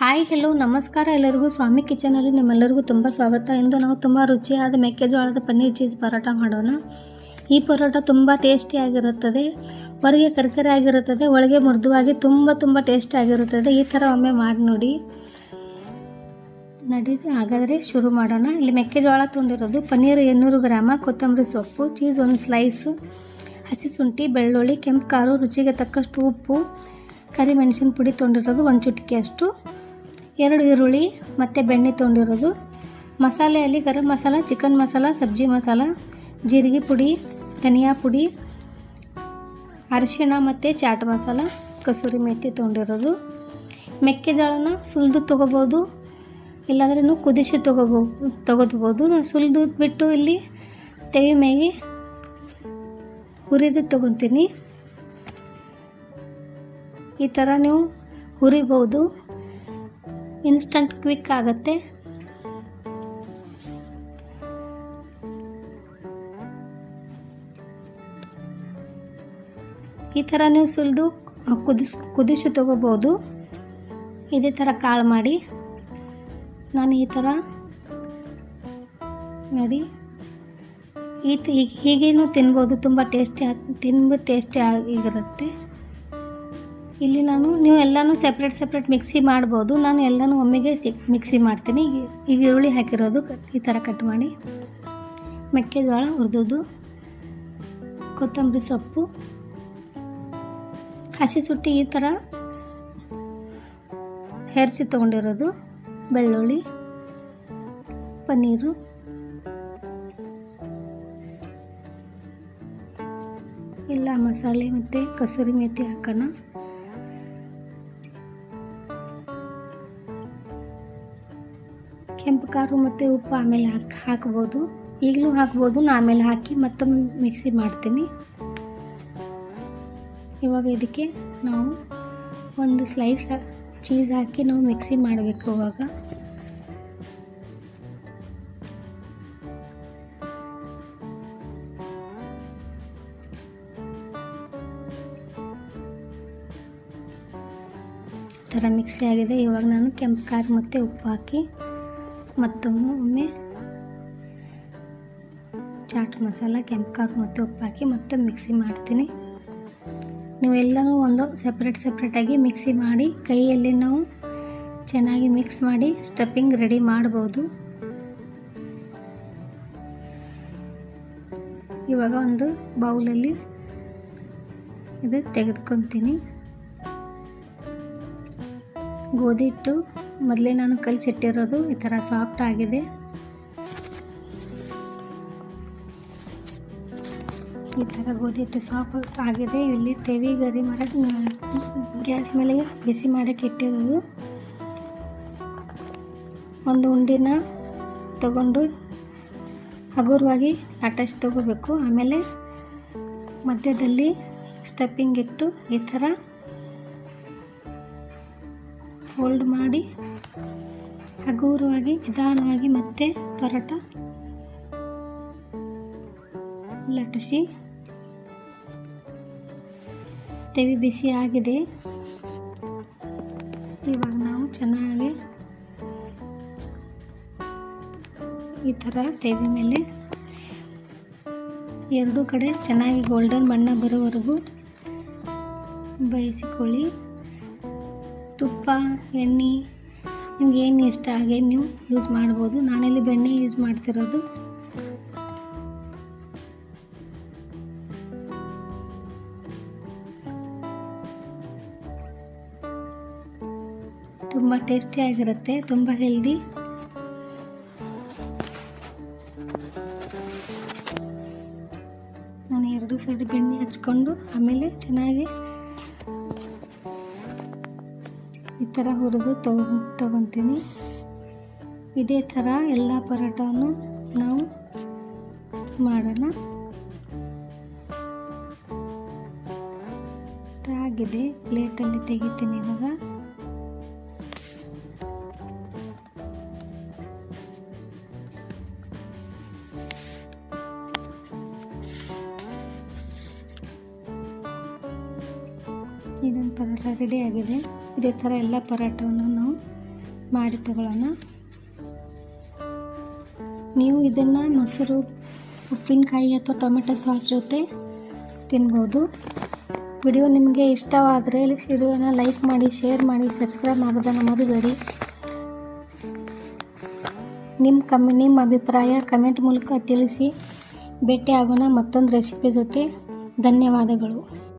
Hi hello ನಮಸ್ಕಾರ ಎಲ್ಲರಿಗೂ ಸ್ವಾಮಿ ಕಿಚನಲ್ಲಿ ನಿಮ್ಮೆಲ್ಲರಿಗೂ ತುಂಬ ಸ್ವಾಗತ. ಇಂದು ನಾವು ತುಂಬ ರುಚಿಯಾದ ಮೆಕ್ಕೆಜೋಳದ ಪನ್ನೀರ್ ಚೀಸ್ ಪರೋಟ ಮಾಡೋಣ. ಈ ಪರೋಟ ತುಂಬ ಟೇಸ್ಟಿಯಾಗಿರುತ್ತದೆ. ಹೊರಗೆ ಕರ್ಕರೆ ಆಗಿರುತ್ತದೆ, ಒಳಗೆ ಮೃದುವಾಗಿ ತುಂಬ ಟೇಸ್ಟಿಯಾಗಿರುತ್ತದೆ. ಈ ಥರ ಒಮ್ಮೆ ಮಾಡಿ ನೋಡಿ. ನಡೀರಿ ಹಾಗಾದರೆ ಶುರು ಮಾಡೋಣ. ಇಲ್ಲಿ ಮೆಕ್ಕೆಜೋಳ ತೊಗೊಂಡಿರೋದು, ಪನ್ನೀರ್ 800 ಗ್ರಾಮ, ಕೊತ್ತಂಬರಿ ಸೊಪ್ಪು, ಚೀಸ್ 1 ಸ್ಲೈಸು, ಹಸಿ ಶುಂಠಿ, ಬೆಳ್ಳುಳ್ಳಿ, ಕೆಂಪು ಖಾರ, ರುಚಿಗೆ ತಕ್ಕಷ್ಟು ಉಪ್ಪು, ಕರಿಮೆಣಸಿನ ಪುಡಿ ತೊಗೊಂಡಿರೋದು 1 ಚಿಟಿಕೆಯಷ್ಟು, 2 ಈರುಳ್ಳಿ ಮತ್ತು ಬೆಣ್ಣೆ ತೊಗೊಂಡಿರೋದು. ಮಸಾಲೆಯಲ್ಲಿ ಗರಂ ಮಸಾಲ, ಚಿಕನ್ ಮಸಾಲ, ಸಬ್ಜಿ ಮಸಾಲ, ಜೀರಿಗೆ ಪುಡಿ, ಧನಿಯಾ ಪುಡಿ, ಅರಿಶಿಣ ಮತ್ತು ಚಾಟ್ ಮಸಾಲ, ಕಸೂರಿ ಮೇಥಿ ತೊಗೊಂಡಿರೋದು. ಮೆಕ್ಕೆಜೋಳನ ಸುಲಿದು ತೊಗೋಬೋದು, ಇಲ್ಲಾಂದ್ರೆ ನೀವು ಕುದಿಸಿ ತೊಗೋಬೋದು. ನಾನು ಸುಲಿದು ಬಿಟ್ಟು ಇಲ್ಲಿ ತೆವಿ ಮೇಗೆ ಹುರಿದು ತೊಗೊತೀನಿ. ಈ ಥರ ನೀವು ಹುರಿಬೋದು, ಇನ್ಸ್ಟಂಟ್ ಕ್ವಿಕ್ ಆಗುತ್ತೆ. ಈ ಥರ ನೀವು ಸುಲಿದು ಕುದಿಸಿ ತೊಗೋಬೋದು. ಇದೇ ಥರ ಕಾಳು ಮಾಡಿ ನಾನು ಈ ಥರ ನೋಡಿ ಹೀಗೇನು ತಿನ್ಬೋದು. ತುಂಬ ಟೇಸ್ಟಿ ಆಗಿರುತ್ತೆ. ಇಲ್ಲಿ ನೀವು ಎಲ್ಲನೂ ಸೆಪ್ರೇಟ್ ಮಿಕ್ಸಿ ಮಾಡ್ಬೋದು. ನಾನು ಎಲ್ಲನೂ ಒಮ್ಮೆಗೆ ಮಿಕ್ಸಿ ಮಾಡ್ತೀನಿ. ಈಗ ಈರುಳ್ಳಿ ಹಾಕಿರೋದು ಈ ಥರ ಕಟ್ ಮಾಡಿ, ಮೆಕ್ಕೆಜೋಳ ಹುರಿದದ್ದು, ಕೊತ್ತಂಬರಿ ಸೊಪ್ಪು, ಹಸಿ ಶುಂಠಿ ಈ ಥರ ಹೆರ್ಚಿ ತೊಗೊಂಡಿರೋದು, ಬೆಳ್ಳುಳ್ಳಿ, ಪನ್ನೀರು, ಎಲ್ಲ ಮಸಾಲೆ ಮತ್ತು ಕಸೂರಿ ಮೇಥಿ ಹಾಕೋಣ. ಕೆಂಪು ಖಾರ ಮತ್ತು ಉಪ್ಪು ಆಮೇಲೆ ಹಾಕ್ಬೋದು. ಈಗಲೂ ಹಾಕ್ಬೋದು, ನಾನು ಆಮೇಲೆ ಹಾಕಿ ಮತ್ತೊಮ್ಮೆ ಮಿಕ್ಸಿ ಮಾಡ್ತೀನಿ. ಇವಾಗ ಇದಕ್ಕೆ ನಾವು 1 ಸ್ಲೈಸ್ ಚೀಸ್ ಹಾಕಿ ನಾವು ಮಿಕ್ಸಿ ಮಾಡಬೇಕು. ಇವಾಗ ಈ ಥರ ಮಿಕ್ಸಿ ಆಗಿದೆ. ಇವಾಗ ನಾನು ಕೆಂಪು ಖಾರ ಮತ್ತು ಉಪ್ಪು ಹಾಕಿ ಮತ್ತೊಮ್ಮೆ ಚಾಟ್ ಮಸಾಲ, ಕೆಂಪು ಖಾರ ಮತ್ತು ಉಪ್ಪು ಹಾಕಿ ಮತ್ತೊಮ್ಮೆ ಮಿಕ್ಸಿ ಮಾಡ್ತೀನಿ. ನೀವೆಲ್ಲನೂ ಒಂದು ಸೆಪ್ರೇಟಾಗಿ ಮಿಕ್ಸಿ ಮಾಡಿ ಕೈಯಲ್ಲಿ ನಾವು ಚೆನ್ನಾಗಿ ಮಿಕ್ಸ್ ಮಾಡಿ ಸ್ಟಫಿಂಗ್ ರೆಡಿ ಮಾಡ್ಬೋದು. ಇವಾಗ ಒಂದು ಬೌಲಲ್ಲಿ ಇದು ತೆಗೆದುಕೊತೀನಿ. ಗೋಧಿ ಹಿಟ್ಟು ಮೊದಲೇ ನಾನು ಕಲಸಿಟ್ಟಿರೋದು ಈ ಥರ ಸಾಫ್ಟ್ ಆಗಿದೆ. ಈ ಥರ ಗೋಧಿ ಹಿಟ್ಟು ಸಾಫ್ಟ್ ಆಗಿದೆ. ಇಲ್ಲಿ ತೆವಿ ಗರಿ ಮಾಡೋಕ್ಕೆ ಗ್ಯಾಸ್ ಮೇಲೆ ಬಿಸಿ ಮಾಡೋಕ್ಕೆ ಇಟ್ಟಿರೋದು. ಒಂದು ಉಂಡಿನ ತಗೊಂಡು ಹಗುರವಾಗಿ ಲಟ್ಟಸಿ ತಗೋಬೇಕು. ಆಮೇಲೆ ಮಧ್ಯದಲ್ಲಿ ಸ್ಟಫಿಂಗ್ ಇಟ್ಟು ಈ ಥರ ಫೋಲ್ಡ್ ಮಾಡಿ ಹಗುರವಾಗಿ ನಿಧಾನವಾಗಿ ಮತ್ತೆ ಪರೋಟ ಲಟ್ಟಿಸಿ. ತೆವಿ ಬಿಸಿ ಆಗಿದೆ. ಇವಾಗ ನಾವು ಚೆನ್ನಾಗಿ ಈ ಥರ ತೆವಿ ಮೇಲೆ ಎರಡೂ ಕಡೆ ಚೆನ್ನಾಗಿ ಗೋಲ್ಡನ್ ಬಣ್ಣ ಬರೋವರೆಗೂ ಬೇಯಿಸಿಕೊಳ್ಳಿ. ತುಪ್ಪ, ಎಣ್ಣೆ ನಿಮ್ಗೆ ಏನು ಇಷ್ಟ ಹಾಗೆ ನೀವು ಯೂಸ್ ಮಾಡ್ಬೋದು. ನಾನಿಲ್ಲಿ ಬೆಣ್ಣೆ ಯೂಸ್ ಮಾಡ್ತಿರೋದು. ತುಂಬ ಟೇಸ್ಟಿಯಾಗಿರುತ್ತೆ, ತುಂಬ ಹೆಲ್ದಿ. ನಾನು 2 ಸೈಡ್ ಬೆಣ್ಣೆ ಹಚ್ಕೊಂಡು ಆಮೇಲೆ ಚೆನ್ನಾಗಿ ಈ ಥರ ಹುರಿದು ತಗೊತೀನಿ. ಇದೇ ಥರ ಎಲ್ಲ ಪರೋಟವನ್ನು ನಾವು ಮಾಡೋಣ. ಆಗಿದೆ, ಪ್ಲೇಟಲ್ಲಿ ತೆಗಿತೀನಿ. ಇವಾಗ ಇದೊಂದು ಪರೋಟ ರೆಡಿ ಆಗಿದೆ. ಇದೇ ಥರ ಎಲ್ಲ ಪರೋಟವನ್ನು ನಾವು ಮಾಡಿ ತಗೊಳ್ಳೋಣ. ನೀವು ಇದನ್ನು ಮೊಸರು, ಉಪ್ಪಿನಕಾಯಿ ಅಥವಾ ಟೊಮೆಟೊ ಸಾಸ್ ಜೊತೆ ತಿನ್ಬೋದು. ವಿಡಿಯೋ ನಿಮಗೆ ಇಷ್ಟವಾದರೆ ವಿಡಿಯೋನ ಲೈಕ್ ಮಾಡಿ, ಶೇರ್ ಮಾಡಿ, ಸಬ್ಸ್ಕ್ರೈಬ್ ಮಾಡೋದನ್ನು ಮರಿಬೇಡಿ. ನಿಮ್ಮ ಅಭಿಪ್ರಾಯ ಕಮೆಂಟ್ ಮೂಲಕ ತಿಳಿಸಿ. ಭೇಟಿ ಆಗೋಣ ಮತ್ತೊಂದು ರೆಸಿಪಿ ಜೊತೆ. ಧನ್ಯವಾದಗಳು.